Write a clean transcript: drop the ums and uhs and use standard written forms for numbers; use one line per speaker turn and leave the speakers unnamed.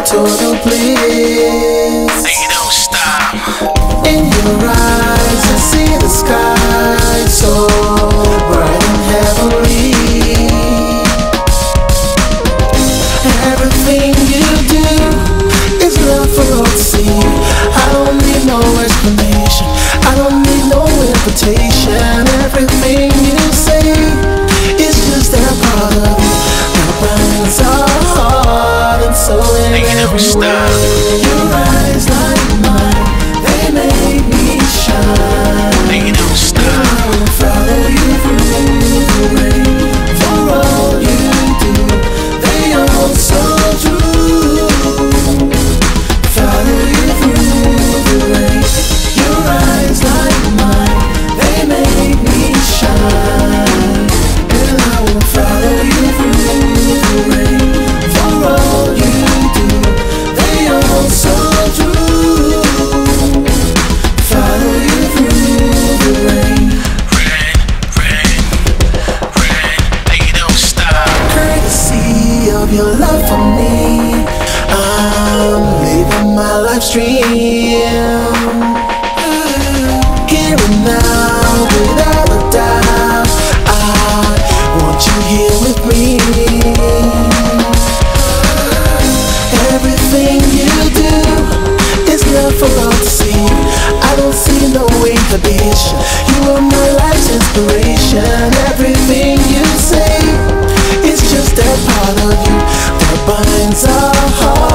total bliss.
And you don't stop.
In your eyes I see the sky so bright and heavenly. Everything you do is love for all to see. I don't need no explanation, I don't need no invitation. Everything you say is just that part of you that binds our heart and soul in every way. Your eyes like mine, they make me shine.
And you don't stop.
I will follow you through the rain. For all you do, they are so true. Follow you through the rain. Your eyes like mine, they make me shine. And I will follow you through the rain. For all you do, they are so true. Follow you through the rain.
Rain, and you don't stop.
Courtesy of your love for me, I'm living my life stream. Here and now, without a doubt, I want you here with me. Everything you do is love for all to see. I don't see no inhibition. You are my life's inspiration. Everything you say is just that part of you that binds our heart.